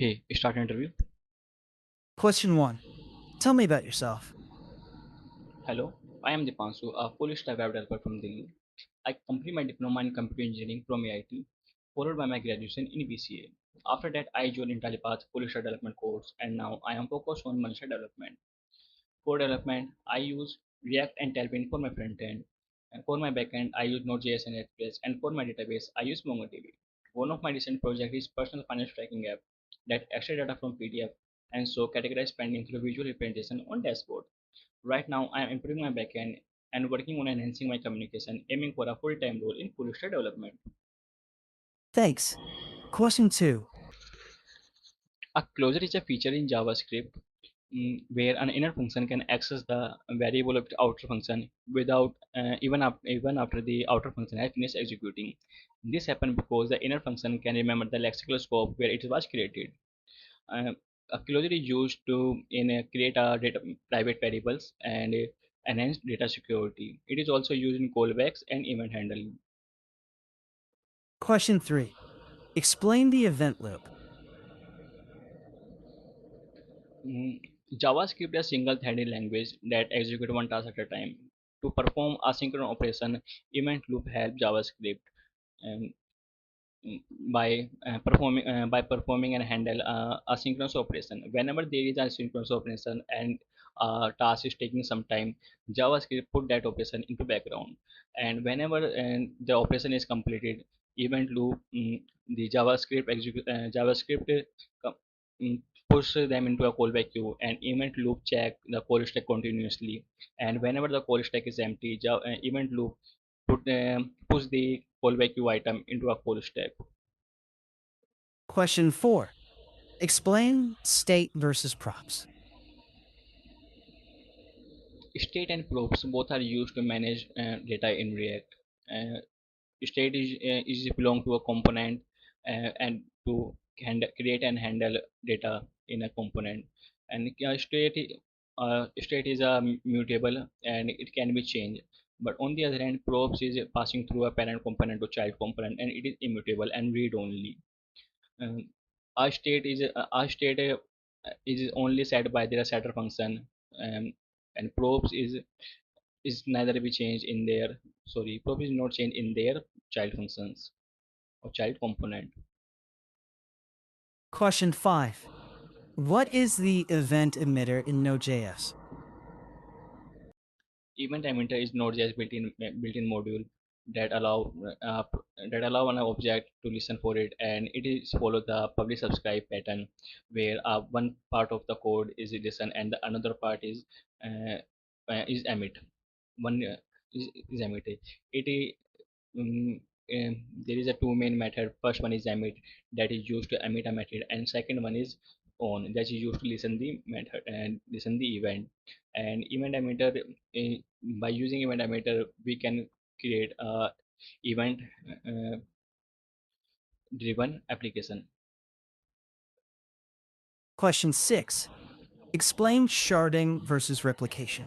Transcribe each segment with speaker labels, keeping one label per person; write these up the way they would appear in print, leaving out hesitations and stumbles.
Speaker 1: Hey, start interview.
Speaker 2: Question 1. Tell me about yourself.
Speaker 1: Hello, I am Dipanshu, a full stack web developer from Delhi. I completed my diploma in computer engineering from AIT, followed by my graduation in BCA. After that, I joined IntelliPath full stack development course, and now I am focused on multi development. For development, I use React and Tailwind for my front end, and for my backend, I use Node.js and Express, and for my database, I use MongoDB. One of my recent projects is personal finance tracking app that extract data from PDF and so categorize spending through visual representation on dashboard. Right now, I am improving my backend and working on enhancing my communication, aiming for a full-time role in full stack development.
Speaker 2: Thanks. Question 2.
Speaker 1: A closure is a feature in JavaScript where an inner function can access the variable of the outer function without even after the outer function has finished executing. This happens because the inner function can remember the lexical scope where it was created. Uh, a closure is used to create a data private variables and enhance data security. It is also used in callbacks and event handling.
Speaker 2: Question 3. Explain the event loop.
Speaker 1: Mm, JavaScript is a single-threaded language that executes one task at a time. To perform asynchronous operation, event loop help JavaScript um, by performing and handle asynchronous operation. Whenever there is asynchronous operation and task is taking some time, JavaScript put that operation into background. And whenever the operation is completed, event loop the JavaScript uh, mm, push them into a callback queue, and event loop check the call stack continuously. And whenever the call stack is empty, event loop push the callback queue item into a call stack.
Speaker 2: Question 4. Explain state versus props.
Speaker 1: State and props both are used to manage data in React. State is belong to a component and to create and handle data in a component. And state is a mutable and it can be changed. But on the other hand, props is passing through a parent component to child component, and it is immutable and read only. Um, our state is only set by the setter function, and probes is neither be changed in their sorry probe is not changed in their child functions or child component.
Speaker 2: Question 5. What is the event emitter in Node.js?
Speaker 1: EventEmitter is Node.js built-in module that allow uh, that allow an object to listen for it, and it is follow the publish subscribe pattern where one part of the code is listen and the another part uh, is emit. One is emit. It is there is a two main method. First one is emit that is used to emit a method, and second one is on that is used to listen the method and listen the event. And event emitter, by using event emitter we can create a event uh, driven application.
Speaker 2: Question 6. Explain sharding versus replication.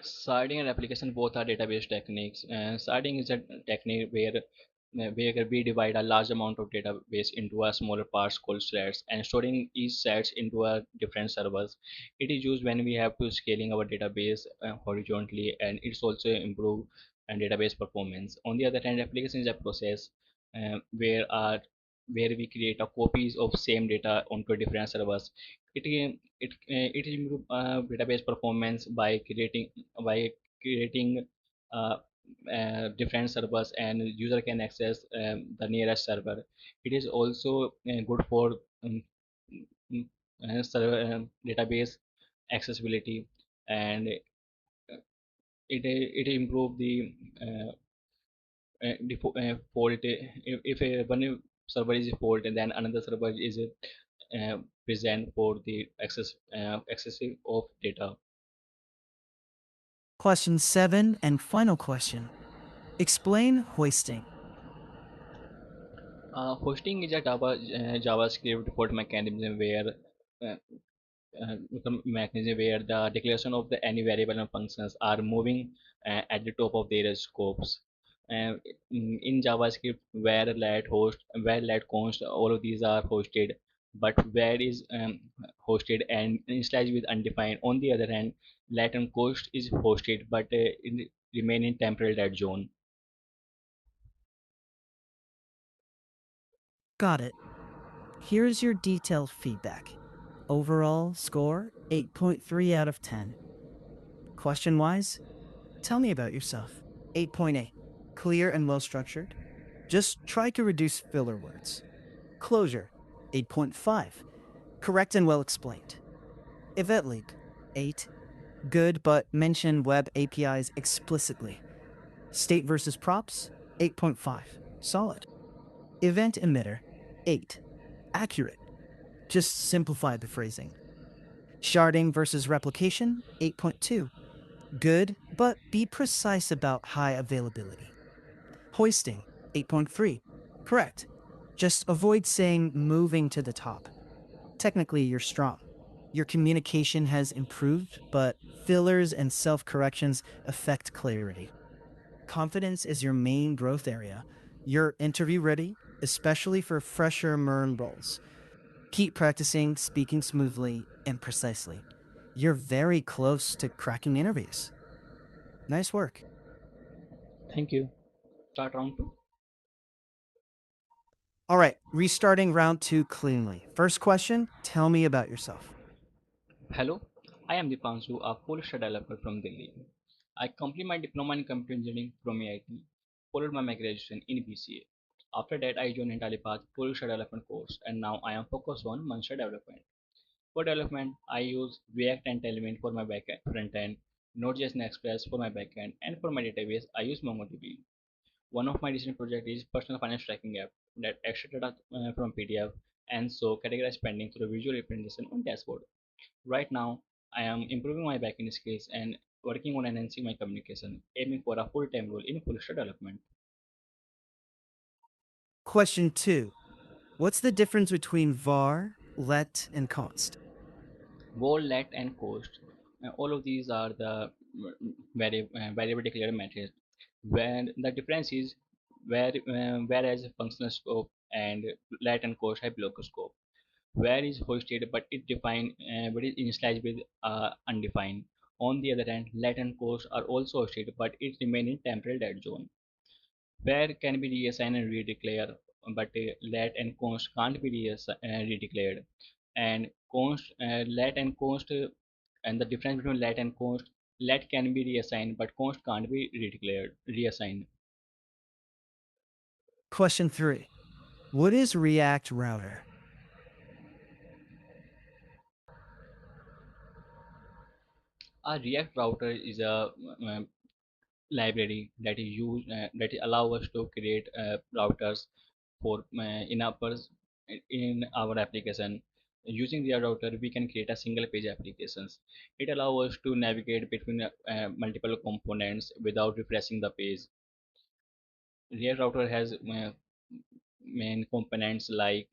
Speaker 1: Sorting and application both are database techniques. Sorting is a technique where we divide a large amount of database into a smaller parts called sets, and storing each sets into a different servers. It is used when we have to scaling our database horizontally, and it's also improve database performance. On the other hand, application is a process where we create a copies of same data onto different servers. It improve database performance by creating uh, different servers, and user can access the nearest server. It is also good for server database accessibility, and it improve the fault. If one server is fault, and then another server is present for the excessive of data.
Speaker 2: Question 7 and final question. Explain hoisting.
Speaker 1: Hosting is a JavaScript default mechanism uh, where the declaration of the any variable and functions are moving at the top of their scopes. uh, in JavaScript, where let host, where let const, all of these are hosted, but where is hosted and initialized with undefined. On the other hand, let and const is hosted, but remain in temporal dead zone.
Speaker 2: Got it. Here's your detailed feedback. Overall score 8.3 out of 10. Question wise, tell me about yourself. 8.8. Clear and well structured. Just try to reduce filler words. Closure 8.5. Correct and well explained. Event leak 8. Good but mention web APIs explicitly. State versus props 8.5. Solid. Event emitter 8. Accurate. Just simplify the phrasing. Sharding versus replication 8.2. Good, but be precise about high availability. Hoisting 8.3. Correct. Just avoid saying moving to the top. Technically, you're strong. Your communication has improved, but fillers and self corrections affect clarity. Confidence is your main growth area. You're interview ready, especially for fresher MERN roles. Keep practicing speaking smoothly and precisely. You're very close to cracking interviews. Nice work.
Speaker 1: Thank you. Start round two.
Speaker 2: All right, restarting round two cleanly. First question, tell me about yourself.
Speaker 1: Hello, I am Dipanshu, a full stack developer from Delhi. I completed my diploma in computer engineering from EIT, followed by my graduation in BCA. After that, I joined IntelliPath full stack development course, and now I am focused on Monster development. For development, I use React and Tailwind for my backend front end, Node.js and Express for my backend, and for my database, I use MongoDB. One of my recent projects is personal finance tracking app that extract data from PDF and so categorize spending through visual representation on dashboard. Right now, I am improving my backend skills and working on enhancing my communication, aiming for a full-time role in full stack development.
Speaker 2: Question two, what's the difference between var, let, and const?
Speaker 1: Goal, let, and cost. All of these are the variable declared methods. Where the difference is whereas functional scope and let and cost have local scope. Where is hosted but it defined but is initialized with undefined. On the other hand, let and cost are also hosted but it remain in temporal dead zone. Where can be reassigned and redeclared, but let and const can't be redeclared. And const, let and const, and the difference between let and const, let can be reassigned, but const can't be redeclared, reassigned.
Speaker 2: Question three, what is React Router?
Speaker 1: A React router is a library that is used that allow us to create routers for in our application. Using the router we can create a single page applications. It allows us to navigate between multiple components without refreshing the page. React router has main components like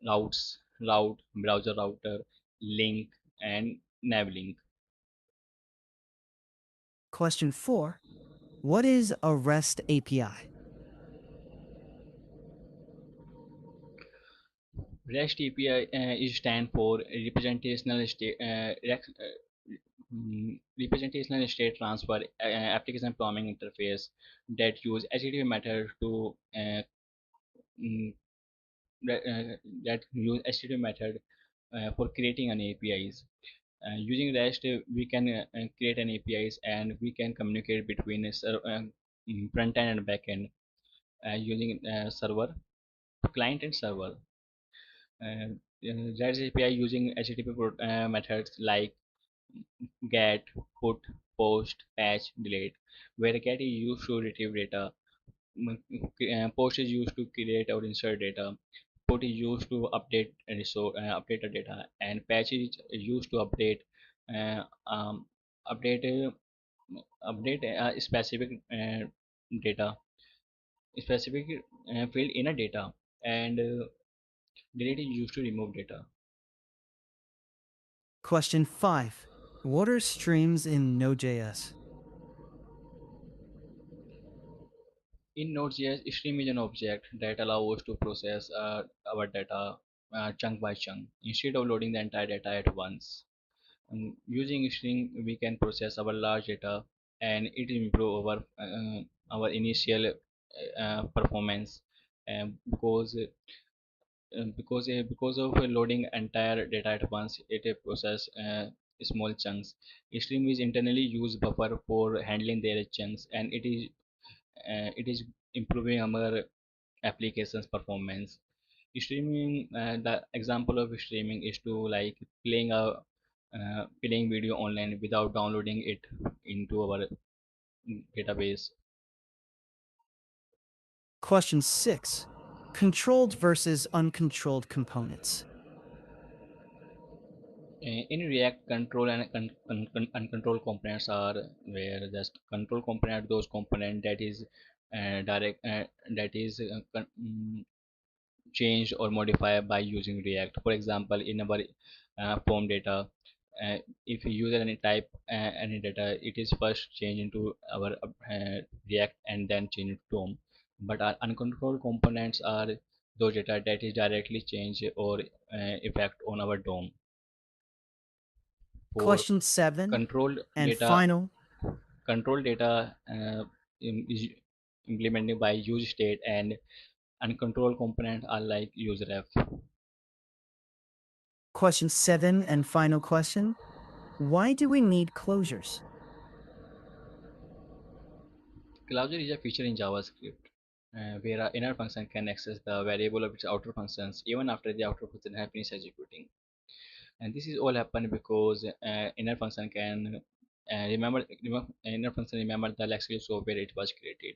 Speaker 1: route, browser router, link, and nav link.
Speaker 2: Question four, what is a REST API?
Speaker 1: REST API is stand for representational state transfer application programming interface that use HTTP method to mm, that use HTTP method for creating an APIs. Using REST, we can create an APIs and we can communicate between front end and back end using server, client and server. REST API using HTTP methods like get, put, post, patch, delete, where get is used to retrieve data, post is used to create or insert data, put is used to update the data, and patch is used to uh, um, update update specific data, specific field in a data, and delete is used to remove data.
Speaker 2: Question five, what are streams in Node.js?
Speaker 1: In Node.js, stream is an object that allows us to process our data chunk by chunk instead of loading the entire data at once. Using string, we can process our large data, and it improve our initial performance, because of loading entire data at once, it process small chunks. Stream is internally used buffer for handling their chunks, and it is improving our applications performance. Streaming, the example of streaming is to like playing video online without downloading it into our database.
Speaker 2: Question 6. Controlled versus uncontrolled components.
Speaker 1: In React, control and uncontrolled components are where just control component, those component that is direct that is changed or modified by using React. For example, in our form data, if you use any type any data, it is first changed into our React and then changed to DOM. But our uncontrolled components are those data that is directly changed or effect on our DOM. For
Speaker 2: Question 7.
Speaker 1: controlled
Speaker 2: And
Speaker 1: data,
Speaker 2: final.
Speaker 1: is implemented by use state, and uncontrolled components are like useref.
Speaker 2: Question 7 and final question. Why do we need closures?
Speaker 1: Closure is a feature in JavaScript where an inner function can access the variable of its outer functions even after the outer function has finished executing. And this is all happen because inner function can inner function remember the lexical software where it was created.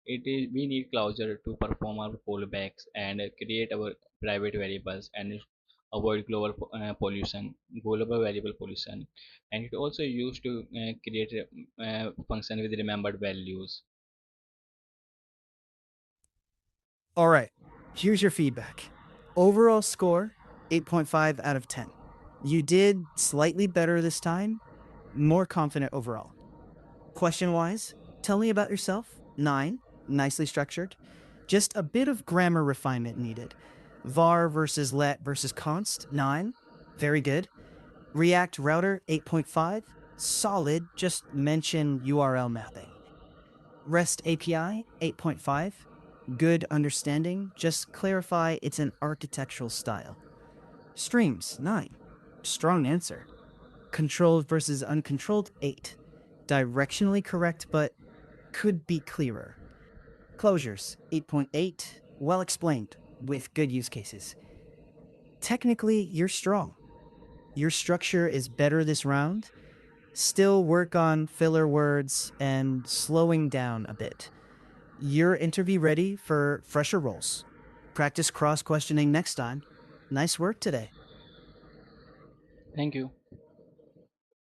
Speaker 1: It is we need closure to perform our fallbacks and create our private variables and avoid global variable pollution. And it also used to create a function with remembered values.
Speaker 2: All right, here's your feedback. Overall score 8.5 out of 10. You did slightly better this time, more confident overall. Question wise, tell me about yourself. 9, nicely structured. Just a bit of grammar refinement needed. Var versus let versus const, 9, very good. React router 8.5, solid, just mention URL mapping. REST API 8.5, good understanding, just clarify it's an architectural style. Streams 9, strong answer. Controlled versus uncontrolled 8, directionally correct but could be clearer. Closures 8.8, well explained with good use cases. Technically, you're strong. Your structure is better this round. Still work on filler words and slowing down a bit. You're interview ready for fresher roles. Practice cross questioning next time. Nice work today.
Speaker 1: Thank you.